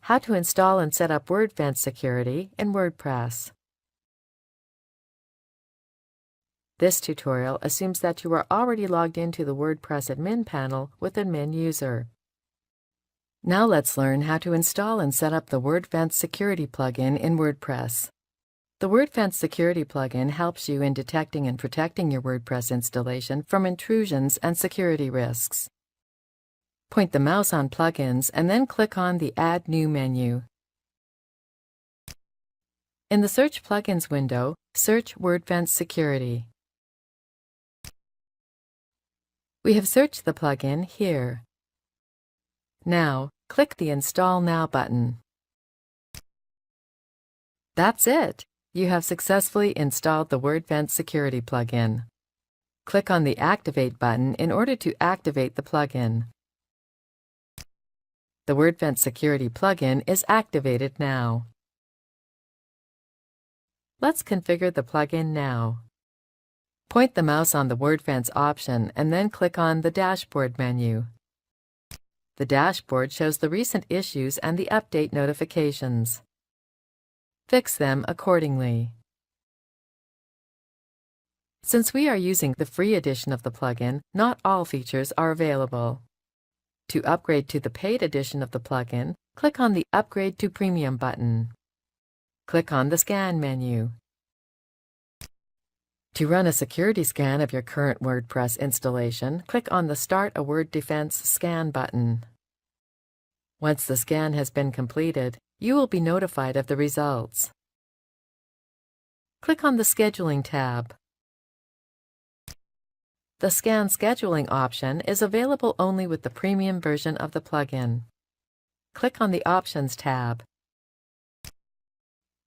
how to install and set up WordFence security in WordPress. This tutorial assumes that you are already logged into the WordPress admin panel with Admin User. Now let's learn how to install and set up the WordFence security plugin in WordPress. The WordFence security plugin helps you in detecting and protecting your WordPress installation from intrusions and security risks. Point the mouse on Plugins and then click on the Add New menu. In the Search Plugins window, search WordFence Security. We have searched the plugin here. Now, click the Install Now button. That's it! You have successfully installed the WordFence security plugin. Click on the Activate button in order to activate the plugin. The WordFence security plugin is activated now. Let's configure the plugin now. Point the mouse on the WordFence option and then click on the Dashboard menu. The dashboard shows the recent issues and the update notifications. Fix them accordingly. Since we are using the free edition of the plugin, not all features are available. To upgrade to the paid edition of the plugin, click on the Upgrade to Premium button. Click on the Scan menu. To run a security scan of your current WordPress installation, click on the Start a WordFence Scan button. Once the scan has been completed, you will be notified of the results. Click on the Scheduling tab. The Scan Scheduling option is available only with the premium version of the plugin. Click on the Options tab.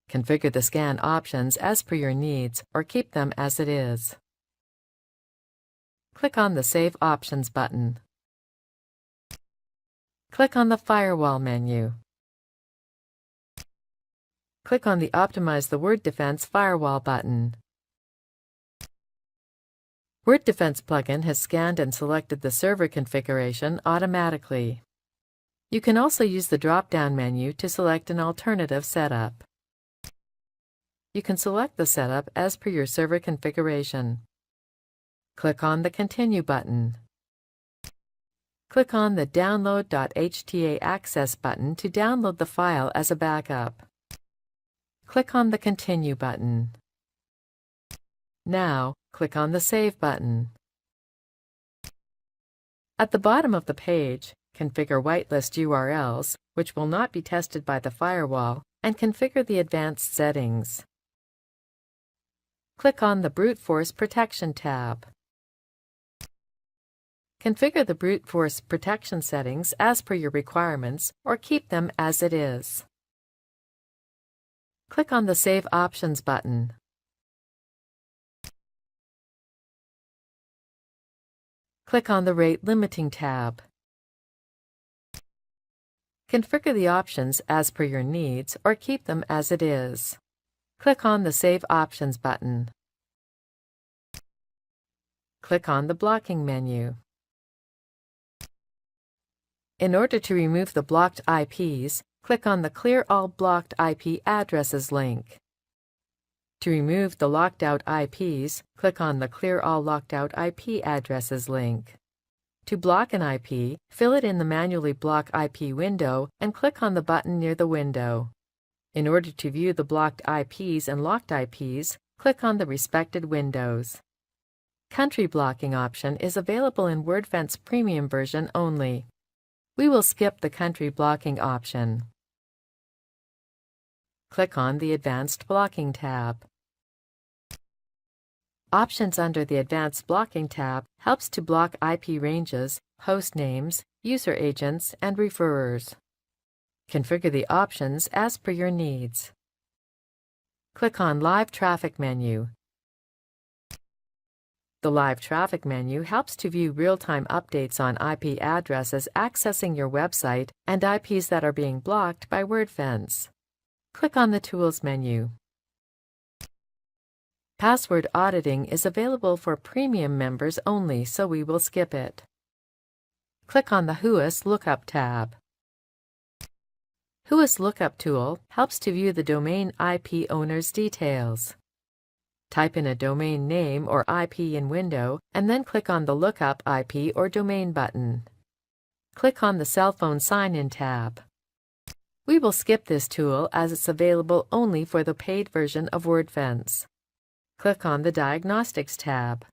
Configure the scan options as per your needs or keep them as it is. Click on the Save Options button. Click on the Firewall menu. Click on the Optimize the WordFence Firewall button. WordFence plugin has scanned and selected the server configuration automatically. You can also use the drop-down menu to select an alternative setup. You can select the setup as per your server configuration. Click on the Continue button. Click on the Download.hta Access button to download the file as a backup. Click on the Continue button. Now, click on the Save button. At the bottom of the page, configure whitelist URLs, which will not be tested by the firewall, and configure the advanced settings. Click on the Brute Force Protection tab. Configure the brute force protection settings as per your requirements or keep them as it is. Click on the Save Options button. Click on the Rate Limiting tab. Configure the options as per your needs or keep them as it is. Click on the Save Options button. Click on the Blocking menu. In order to remove the blocked IPs, click on the Clear All Blocked IP Addresses link. To remove the locked out IPs, click on the Clear All Locked Out IP Addresses link. To block an IP, fill it in the Manually Block IP window and click on the button near the window. In order to view the blocked IPs and locked IPs, click on the respected windows. Country blocking option is available in WordFence Premium version only. We will skip the country blocking option. Click on the Advanced Blocking tab. Options under the Advanced Blocking tab helps to block IP ranges, host names, user agents, and referrers. Configure the options as per your needs. Click on Live Traffic menu. The Live Traffic menu helps to view real-time updates on IP addresses accessing your website and IPs that are being blocked by WordFence. Click on the Tools menu. Password auditing is available for premium members only, so we will skip it. Click on the Whois Lookup tab. WHOISLOOKUP tool helps to view the domain IP owner's details. Type in a domain name or IP in window and then click on the Lookup IP or Domain button. Click on the Cell Phone Sign-In tab. We will skip this tool as it's available only for the paid version of WordFence. Click on the Diagnostics tab.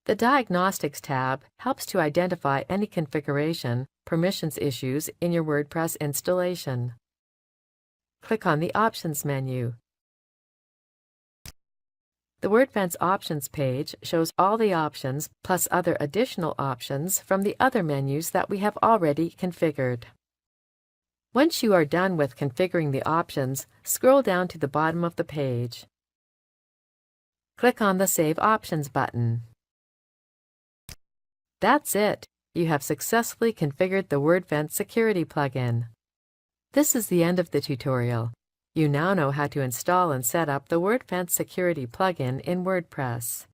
The Diagnostics tab helps to identify any configuration, permissions issues in your WordPress installation. Click on the Options menu. The WordFence Options page shows all the options plus other additional options from the other menus that we have already configured. Once you are done with configuring the options, scroll down to the bottom of the page. Click on the Save Options button. That's it! You have successfully configured the WordFence security plugin. This is the end of the tutorial. You now know how to install and set up the WordFence security plugin in WordPress.